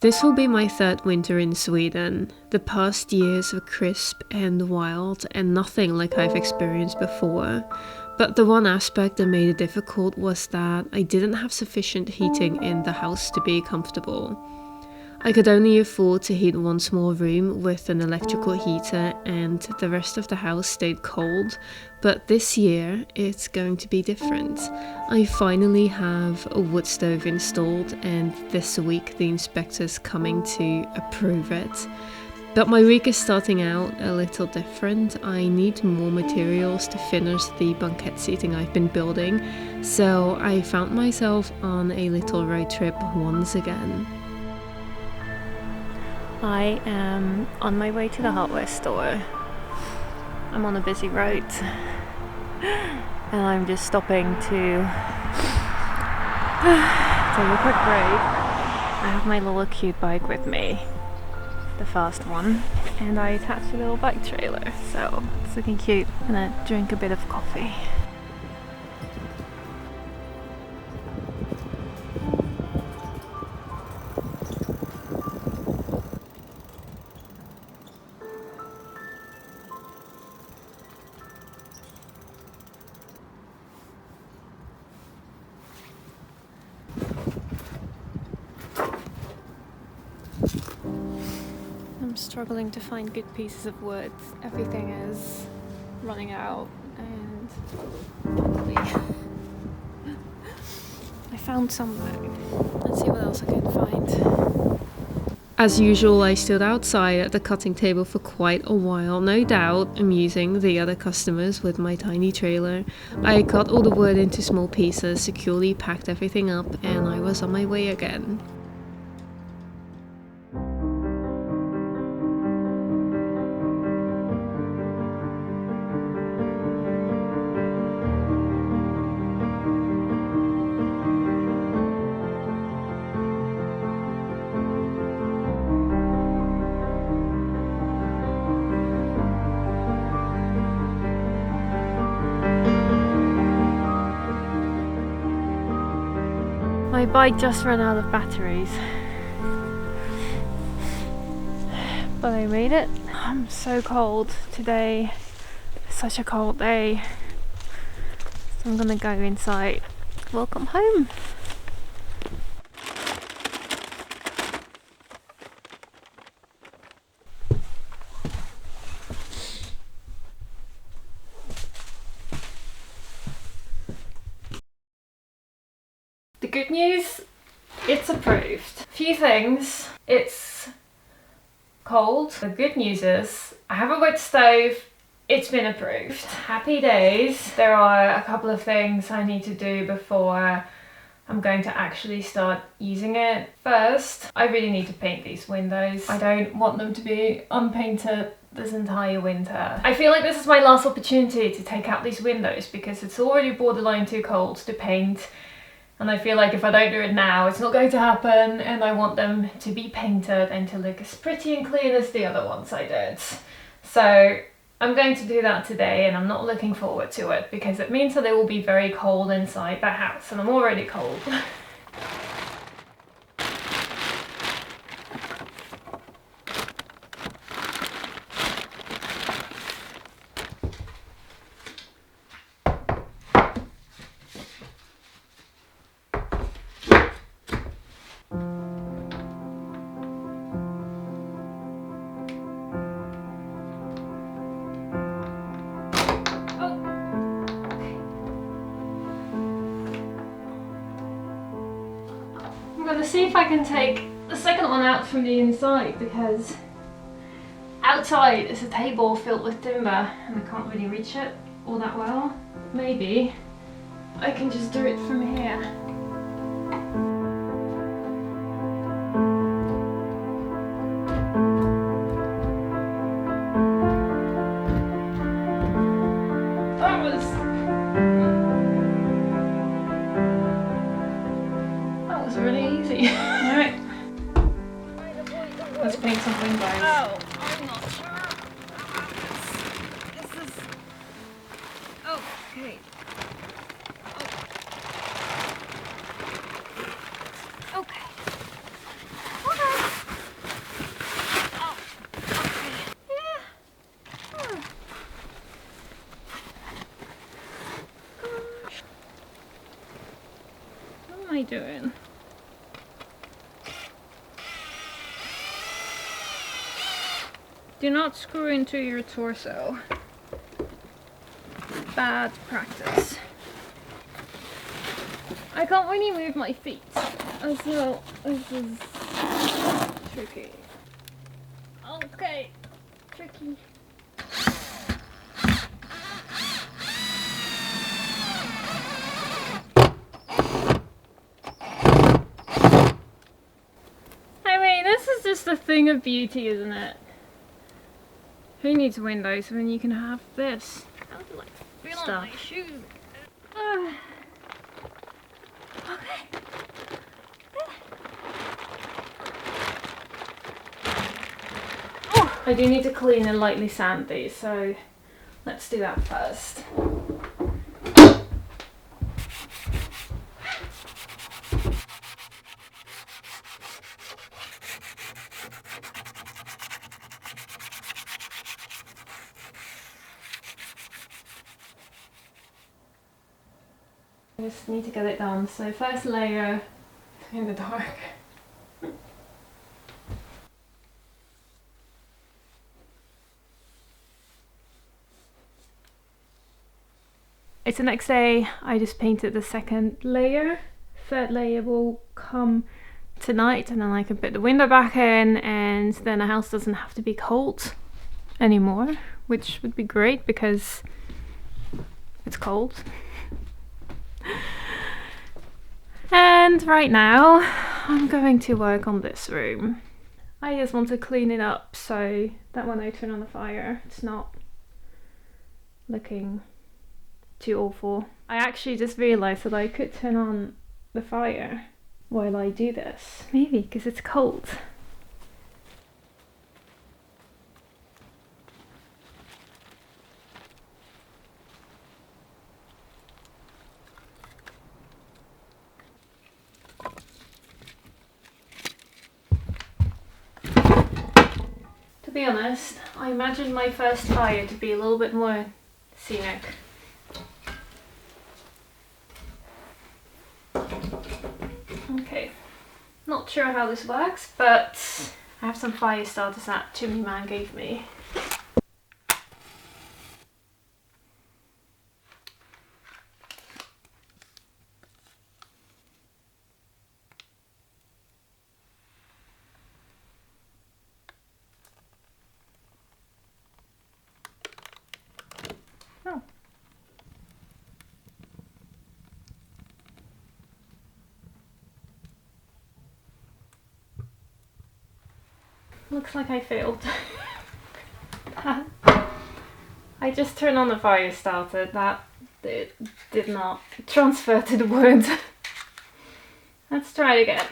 This will be my third winter in Sweden. The past years were crisp and wild and nothing like I've experienced before. But the one aspect that made it difficult was that I didn't have sufficient heating in the house to be comfortable. I could only afford to heat one small room with an electrical heater and the rest of the house stayed cold, but this year it's going to be different. I finally have a wood stove installed and this week the inspector's coming to approve it. But my week is starting out a little different. I need more materials to finish the banquette seating I've been building, so I found myself on a little road trip once again. I am on my way to the hardware store. I'm on a busy road and I'm just stopping to take a quick break. I have my little cute bike with me, the fast one, and I attached a little bike trailer, so it's looking cute. I'm gonna drink a bit of coffee. I'm struggling to find good pieces of wood. Everything is running out and finally I found some though. Let's see what else I can find. As usual, I stood outside at the cutting table for quite a while, no doubt amusing the other customers with my tiny trailer. I cut all the wood into small pieces, securely packed everything up, and I was on my way again. My bike just ran out of batteries, but I made it. I'm so cold today, such a cold day, so I'm gonna go inside. Welcome home. The good news, it's approved. Few things, it's cold. The good news is I have a wood stove, it's been approved. Happy days. There are a couple of things I need to do before I'm going to actually start using it. First, I really need to paint these windows. I don't want them to be unpainted this entire winter. I feel like this is my last opportunity to take out these windows because it's already borderline too cold to paint. And I feel like if I don't do it now, it's not going to happen, and I want them to be painted and to look as pretty and clean as the other ones I did. So I'm going to do that today, and I'm not looking forward to it because it means that it will be very cold inside the house, and I'm already cold. I'm gonna see if I can take the second one out from the inside because outside is a table filled with timber and I can't really reach it all that well. Maybe I can just do it from here. That was really easy. Alright. Let's paint some windows. Oh, I'm not sure about this. This is... Oh, okay. Oh. Okay. Okay. doing? Do not screw into your torso. Bad practice. I can't really move my feet as well. This is tricky. Okay, tricky. I mean, this is just a thing of beauty, isn't it? Who needs windows when you can have this? I would like feel on my shoes. Okay. Oh, I do need to clean and lightly sand these, so let's do that first. I just need to get it done. So first layer in the dark. It's the next day. I just painted the second layer. Third layer will come tonight, and then I can put the window back in, and then the house doesn't have to be cold anymore, which would be great because it's cold. And right now I'm going to work on this room. I just want to clean it up so that when I turn on the fire it's not looking too awful. I actually just realised that I could turn on the fire while I do this. Maybe because it's cold. To be honest, I imagined my first fire to be a little bit more scenic. Okay, not sure how this works, but I have some fire starters that Chimney Man gave me. Oh. Looks like I failed. I just turned on the fire starter. That did not transfer to the wood. Let's try it again.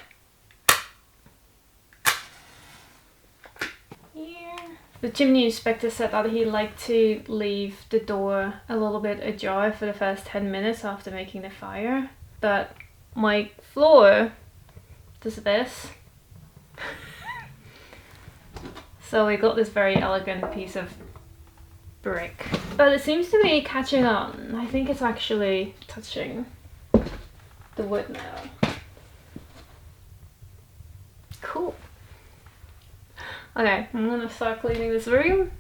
Here. The chimney inspector said that he liked to leave the door a little bit ajar for the first 10 minutes after making the fire, but my floor does this. So we got this very elegant piece of brick, but it seems to be catching on. I think it's actually touching the wood now. Cool. Okay, I'm gonna start cleaning this room.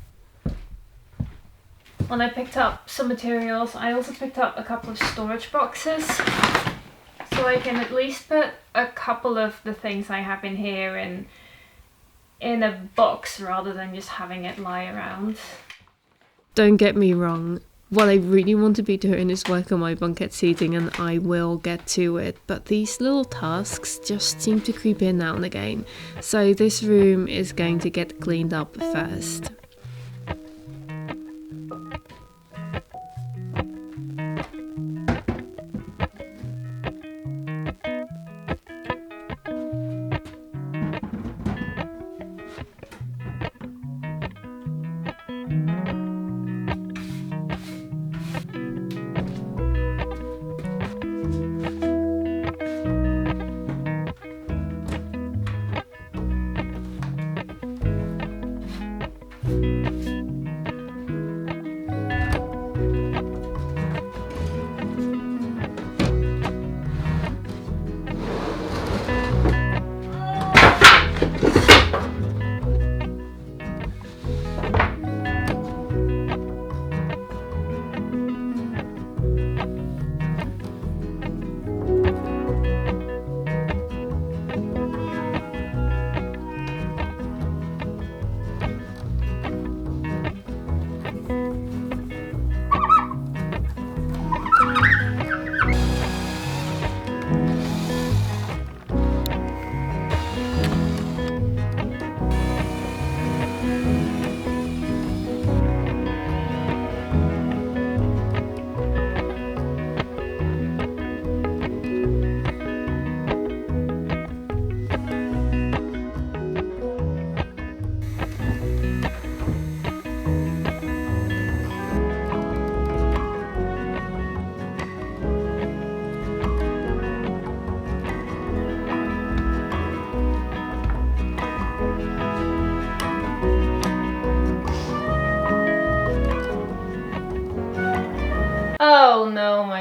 When I picked up some materials, I also picked up a couple of storage boxes, so I can at least put a couple of the things I have in here in a box rather than just having it lie around. Don't get me wrong, what I really want to be doing is work on my Banquette seating, and I will get to it, but these little tasks just seem to creep in now and again, so this room is going to get cleaned up first.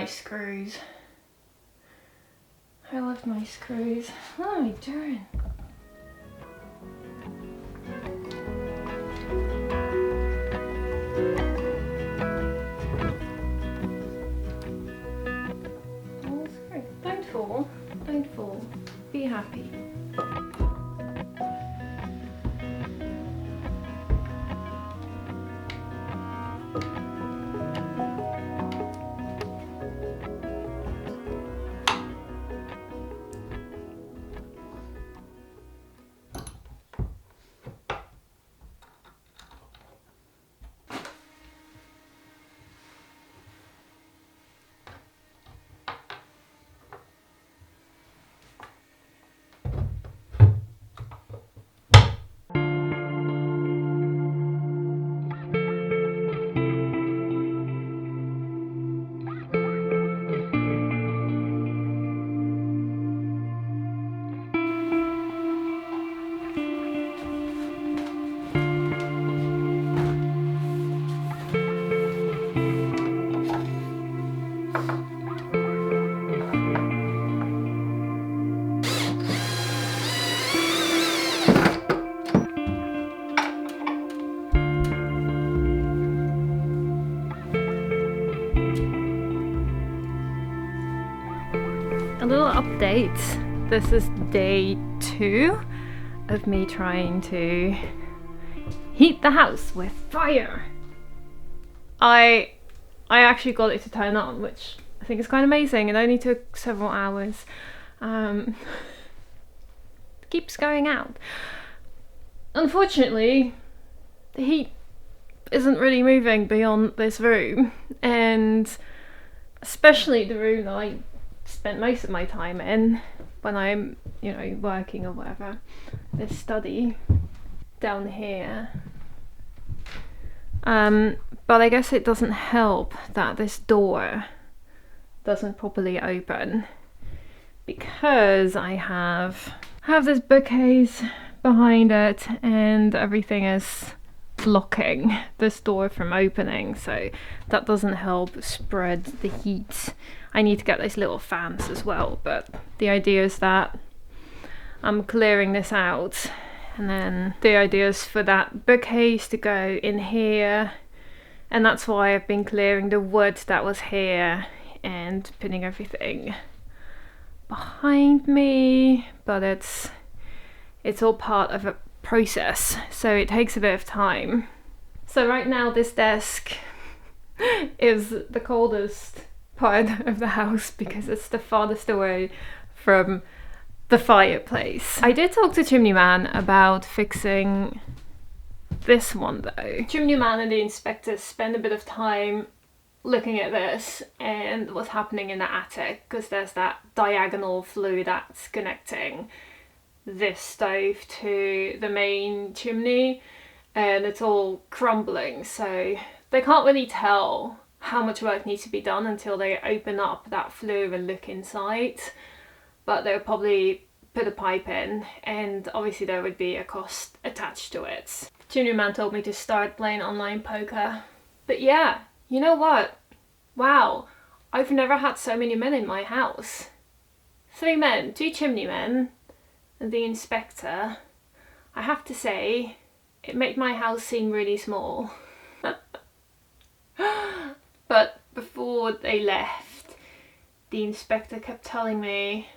my screws. I love my screws. What am I doing? Oh, screw. Don't fall. Don't fall. Be happy. A little update. This is day 2 of me trying to heat the house with fire. I actually got it to turn on, which I think is quite amazing. It only took several hours. It keeps going out. Unfortunately, the heat isn't really moving beyond this room, and especially the room that I spent most of my time in when I'm, you know, working or whatever. This study down here. But I guess it doesn't help that this door doesn't properly open, because I have this bookcase behind it and everything is blocking this door from opening, so that doesn't help spread the heat. I need to get these little fans as well, but the idea is that I'm clearing this out, and then the idea is for that bookcase to go in here, and that's why I've been clearing the wood that was here and putting everything behind me, but it's all part of a process, so it takes a bit of time. So right now this desk is the coldest part of the house because it's the farthest away from the fireplace. I did talk to Chimney Man about fixing this one though. Chimney Man and the inspector spend a bit of time looking at this and what's happening in the attic, because there's that diagonal flue that's connecting this stove to the main chimney, and it's all crumbling, so they can't really tell how much work needs to be done until they open up that flue and look inside, but they'll probably put a pipe in, and obviously there would be a cost attached to it. Chimney Man told me to start playing online poker, but yeah, you know what? Wow, I've never had so many men in my house. 3 men, 2 chimney men, and the inspector. I have to say, it made my house seem really small. But before they left, the inspector kept telling me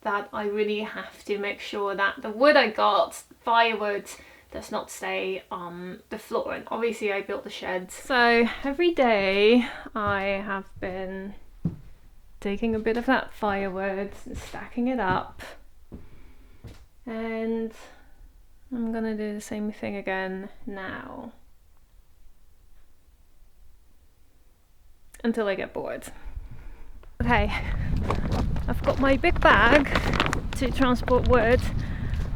that I really have to make sure that the wood I got, firewood, does not stay on the floor. And obviously I built the shed. So every day I have been taking a bit of that firewood and stacking it up. And I'm gonna do the same thing again now, until I get bored. Okay, I've got my big bag to transport wood,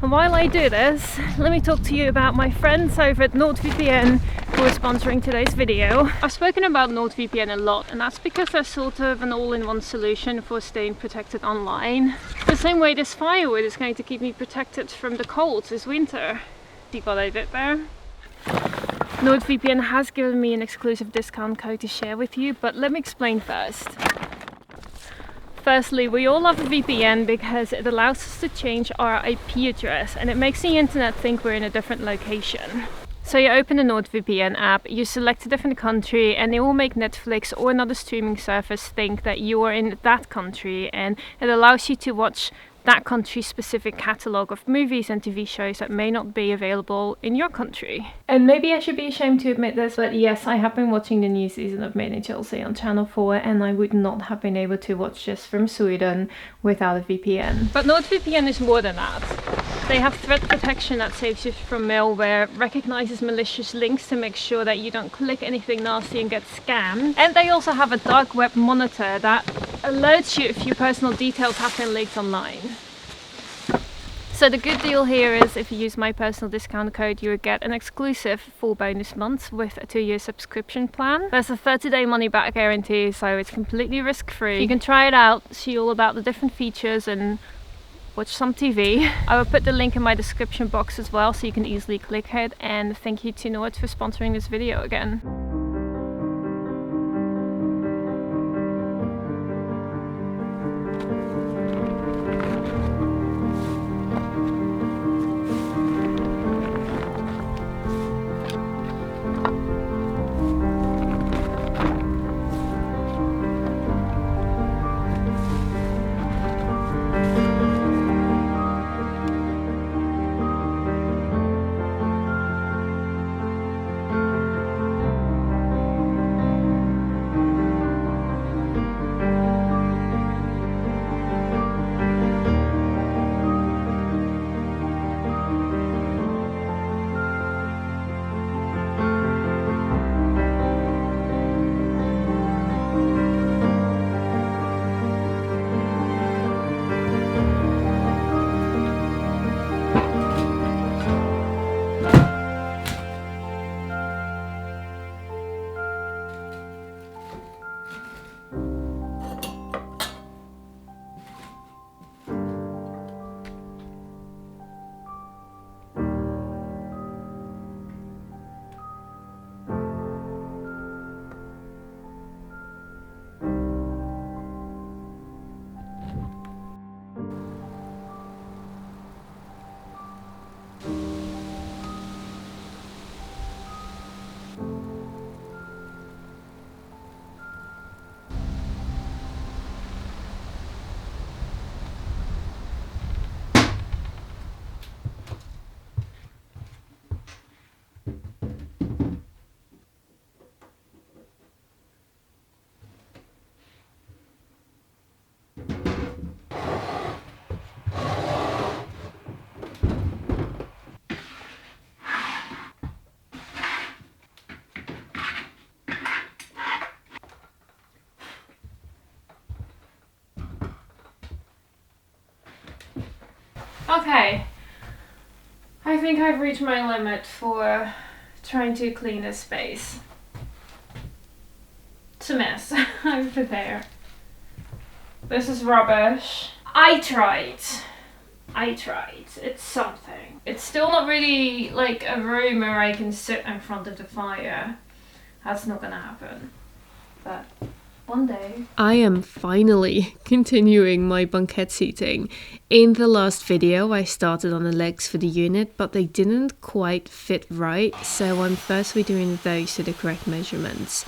and while I do this, let me talk to you about my friends over at NordVPN who are sponsoring today's video. I've spoken about NordVPN a lot, and that's because they're sort of an all-in-one solution for staying protected online. The same way this firewood is going to keep me protected from the cold this winter. See what I did there? NordVPN has given me an exclusive discount code to share with you, but let me explain first. Firstly, we all love a VPN because it allows us to change our IP address and it makes the internet think we're in a different location. So you open the NordVPN app, you select a different country, and it will make Netflix or another streaming service think that you are in that country, and it allows you to watch that country's specific catalogue of movies and TV shows that may not be available in your country. And maybe I should be ashamed to admit this, but yes, I have been watching the new season of Made in Chelsea on Channel 4, and I would not have been able to watch this from Sweden without a VPN. But NordVPN is more than that. They have threat protection that saves you from malware, recognizes malicious links to make sure that you don't click anything nasty and get scammed. And they also have a dark web monitor that alerts you if your personal details have been leaked online. So the good deal here is if you use my personal discount code, you will get an exclusive full bonus month with a 2-year subscription plan. There's a 30-day money back guarantee, so it's completely risk-free. You can try it out, see all about the different features and watch some TV. I will put the link in my description box as well so you can easily click it, and thank you to Nord for sponsoring this video again. Okay, I think I've reached my limit for trying to clean this space. It's a mess. I'm prepared. This is rubbish. I tried. It's something. It's still not really like a room where I can sit in front of the fire. That's not gonna happen. But one day. I am finally continuing my Banquette seating. In the last video I started on the legs for the unit, but they didn't quite fit right, so I'm first redoing those to the correct measurements.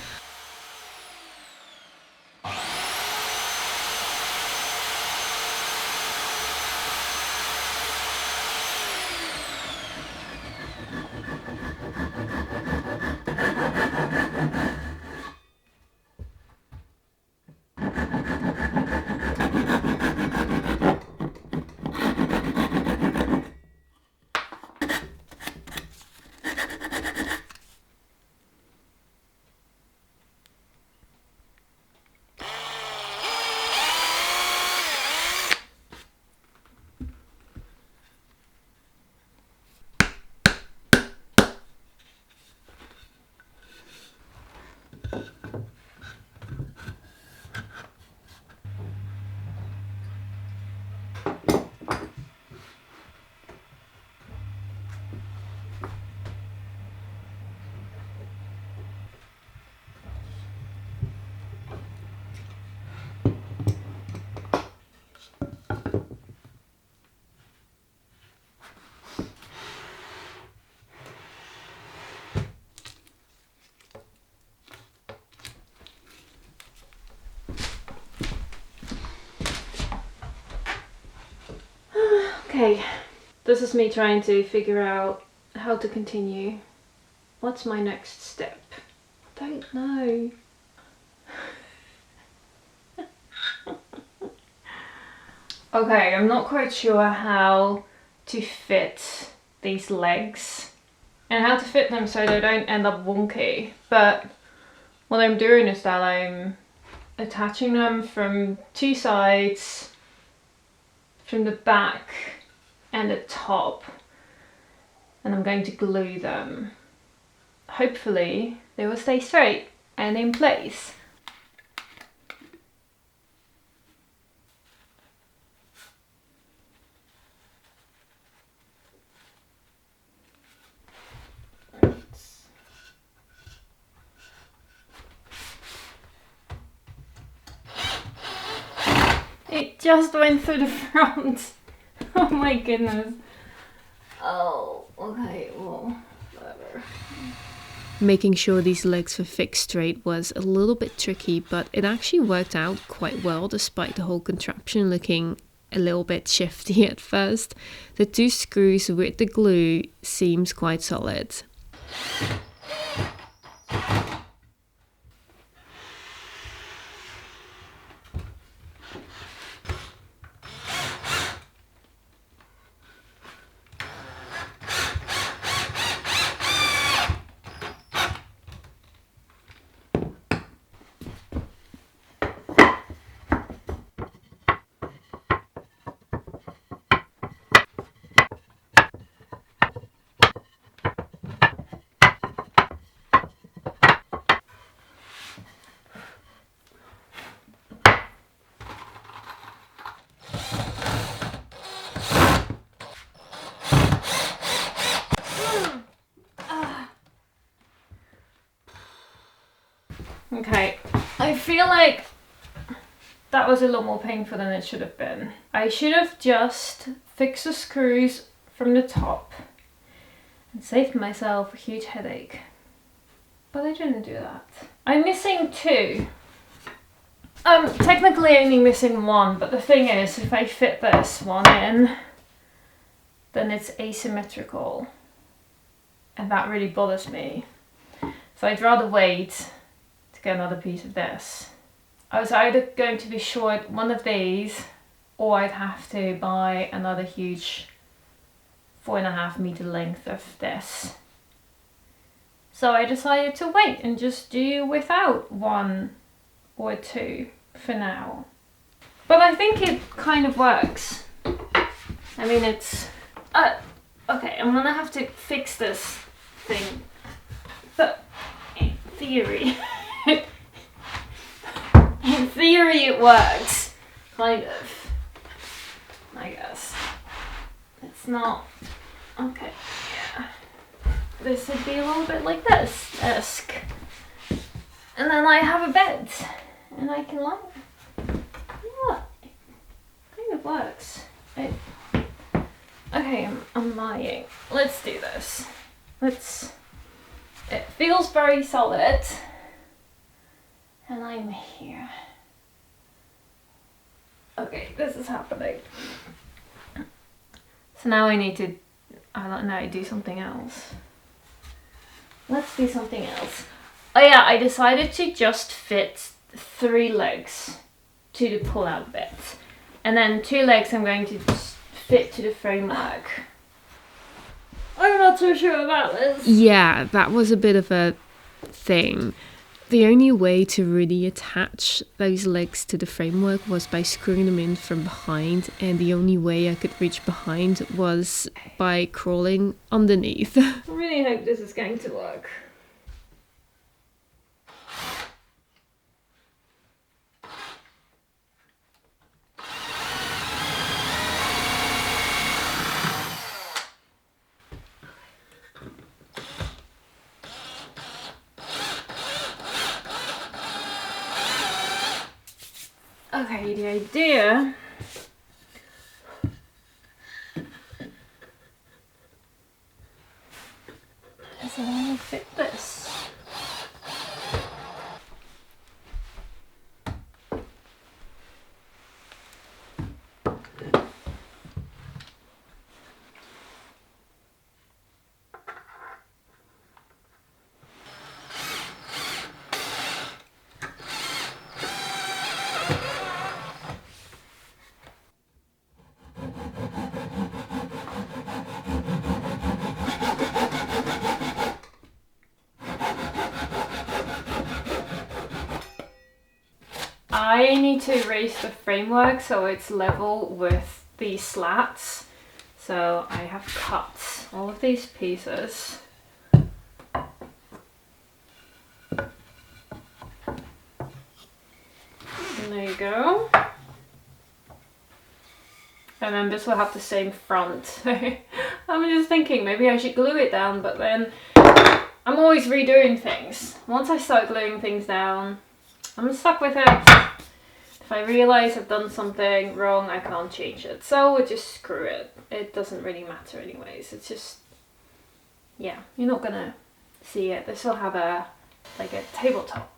Okay, this is me trying to figure out how to continue. What's my next step? I don't know. Okay, I'm not quite sure how to fit these legs and how to fit them so they don't end up wonky. But what I'm doing is that I'm attaching them from two sides, from the back and the top, and I'm going to glue them. Hopefully they will stay straight and in place. It just went through the front. Oh my goodness. Oh, okay, well, whatever. Making sure these legs were fixed straight was a little bit tricky, but it actually worked out quite well despite the whole contraption looking a little bit shifty at first. The two screws with the glue seems quite solid. Okay, I feel like that was a lot more painful than it should have been. I should have just fixed the screws from the top and saved myself a huge headache. But I didn't do that. I'm missing two. I'm technically only missing one, but the thing is, if I fit this one in, then it's asymmetrical. And that really bothers me. So I'd rather wait to get another piece of this. I was either going to be short one of these, or I'd have to buy another huge 4.5 meter length of this. So I decided to wait and just do without one or two for now. But I think it kind of works. I mean, it's... okay, I'm gonna have to fix this thing. But in theory... in theory it works. Kind of. I guess. It's not... Okay, yeah. This would be a little bit like this desk. And then I have a bed. And I can lie. Yeah. It kind of works. Okay, I'm lying. Let's do this. It feels very solid. And I'm here. Okay, this is happening. So now I need to, I don't know, do something else. Let's do something else. Oh yeah, I decided to just fit 3 legs to the pull-out bit. And then 2 legs I'm going to just fit to the framework. I'm not so sure about this. Yeah, that was a bit of a thing. The only way to really attach those legs to the framework was by screwing them in from behind, and the only way I could reach behind was by crawling underneath. I really hope this is going to work. Okay, the idea is that I will fit this. I need to raise the framework so it's level with these slats. So I have cut all of these pieces. And there you go. And then this will have the same front. I'm just thinking maybe I should glue it down, but then I'm always redoing things. Once I start gluing things down, I'm stuck with it. If I realise I've done something wrong, I can't change it. So we'll just screw it. It doesn't really matter anyways. It's just, yeah, you're not gonna see it. This will have a, like a tabletop.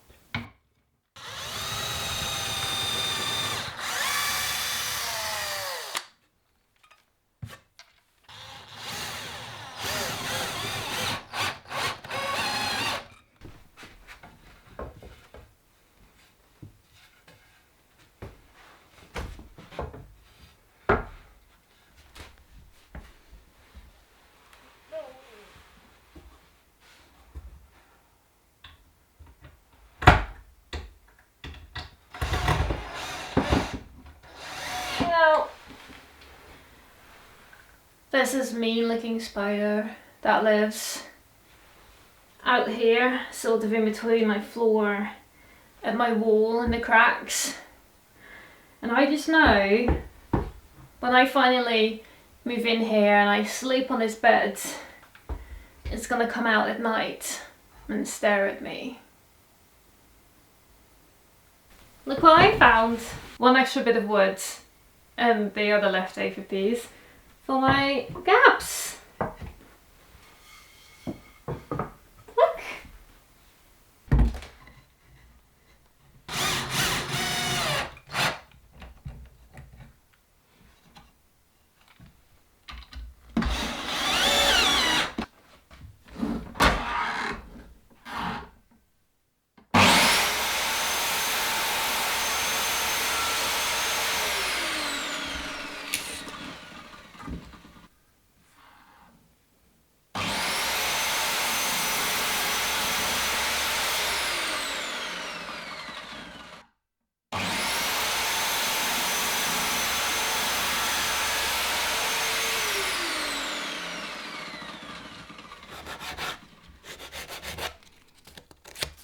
This is mean looking spider that lives out here, sort of in between my floor and my wall and the cracks. And I just know when I finally move in here and I sleep on this bed, it's gonna come out at night and stare at me. Look what I found! One extra bit of wood and the other leftover piece for my gaps. Look!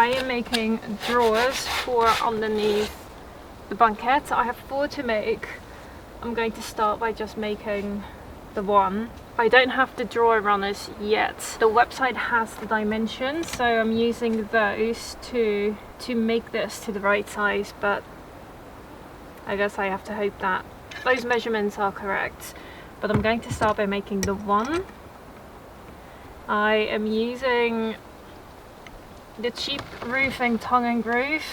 I am making drawers for underneath the banquette. I have 4 to make. I'm going to start by just making the one. I don't have the drawer runners yet. The website has the dimensions, so I'm using those to make this to the right size, but I guess I have to hope that those measurements are correct. But I'm going to start by making the one. I am using the cheap roofing tongue and groove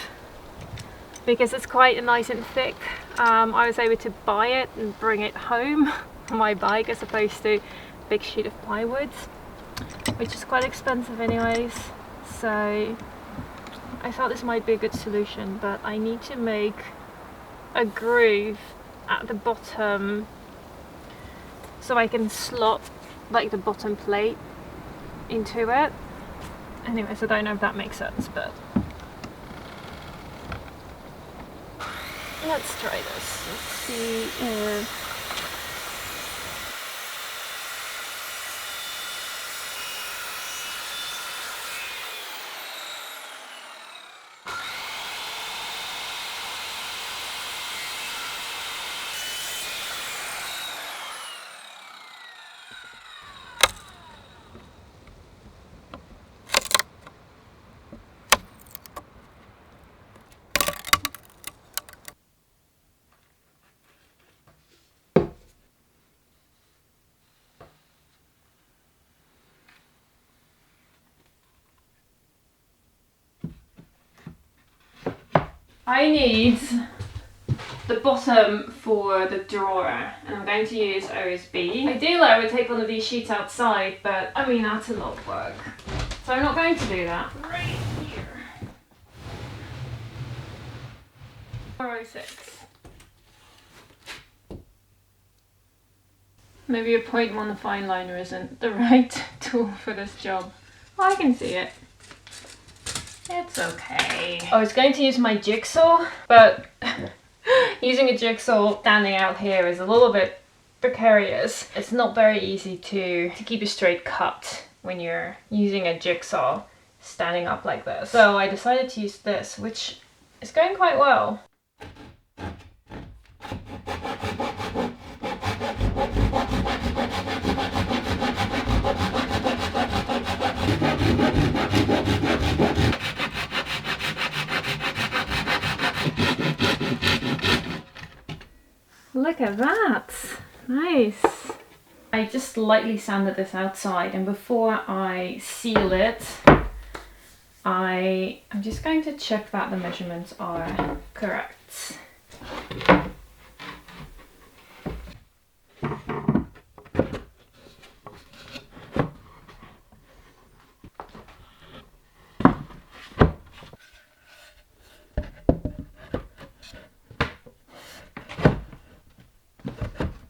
because it's quite nice and thick. I was able to buy it and bring it home on my bike as opposed to a big sheet of plywood, which is quite expensive anyways. So I thought this might be a good solution, but I need to make a groove at the bottom so I can slot like the bottom plate into it. Anyways, I don't know if that makes sense, but let's try this. Let's see if I need the bottom for the drawer, and I'm going to use OSB. Ideally I would take one of these sheets outside, but I mean that's a lot of work. So I'm not going to do that. Right here. 406. Maybe a 0.1 fine liner isn't the right tool for this job. Oh, I can see it. It's okay. I was going to use my jigsaw, but using a jigsaw standing out here is a little bit precarious. It's not very easy to keep a straight cut when you're using a jigsaw standing up like this. So I decided to use this, which is going quite well. Look at that! Nice! I just lightly sanded this outside, and before I seal it, I'm just going to check that the measurements are correct.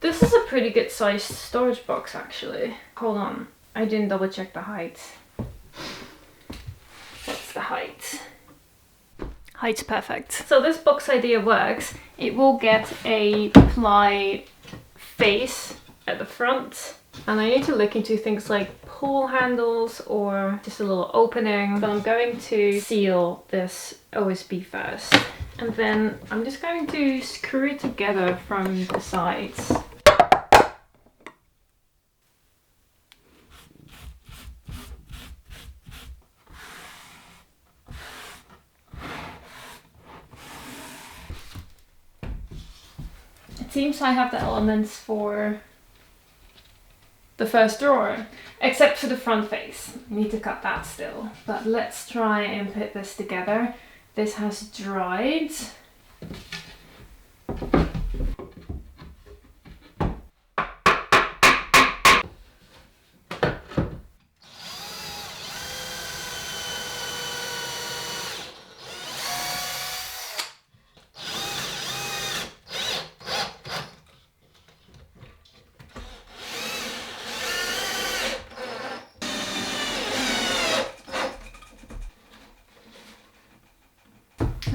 This is a pretty good sized storage box actually. Hold on, I didn't double check the height. What's the height? Height's perfect. So this box idea works. It will get a ply face at the front. And I need to look into things like pull handles or just a little opening. So I'm going to seal this OSB first. And then I'm just going to screw it together from the sides. It seems I have the elements for the first drawer, except for the front face. I need to cut that still. But let's try and put this together. This has dried.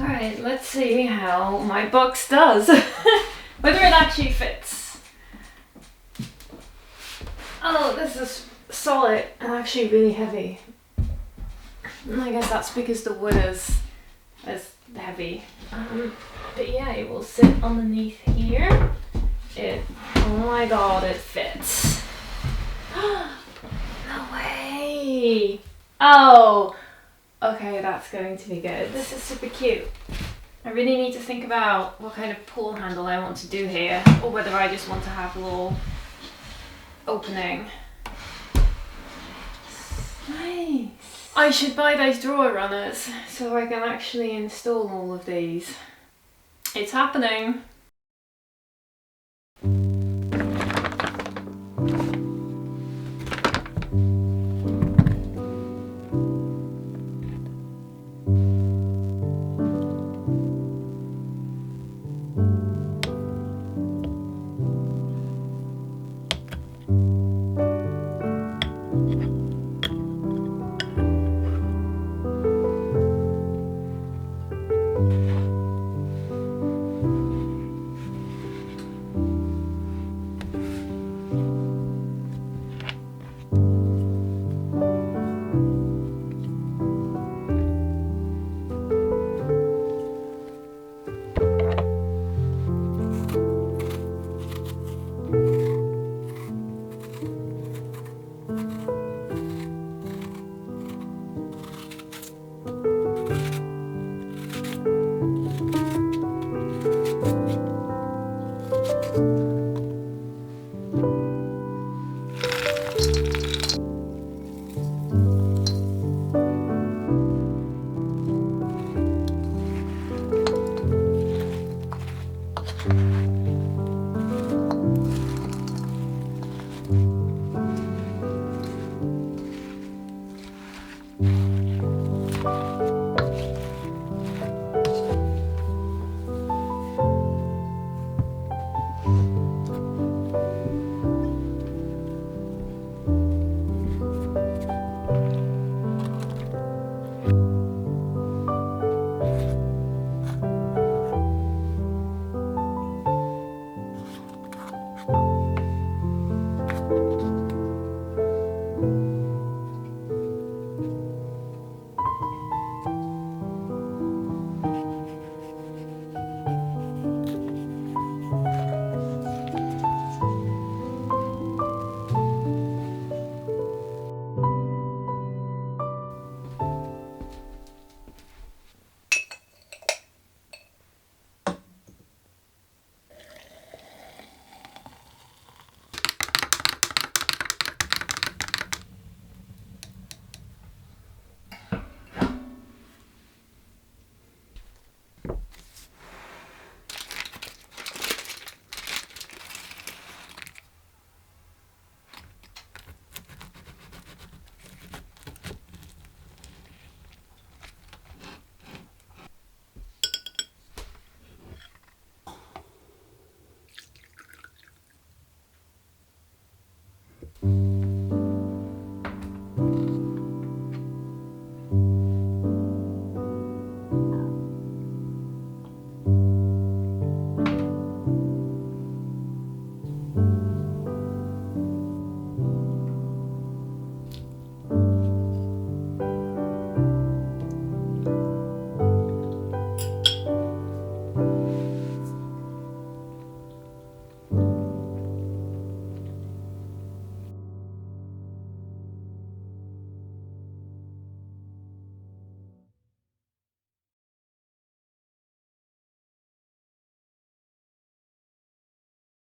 Alright, let's see how my box does. Whether it actually fits. Oh, this is solid and actually really heavy. And I guess that's because the wood is heavy. But yeah, it will sit underneath here. Oh my god, it fits. No way! Oh! Okay, that's going to be good. This is super cute. I really need to think about what kind of pull handle I want to do here, or whether I just want to have a little opening. Nice. I should buy those drawer runners so I can actually install all of these. It's happening.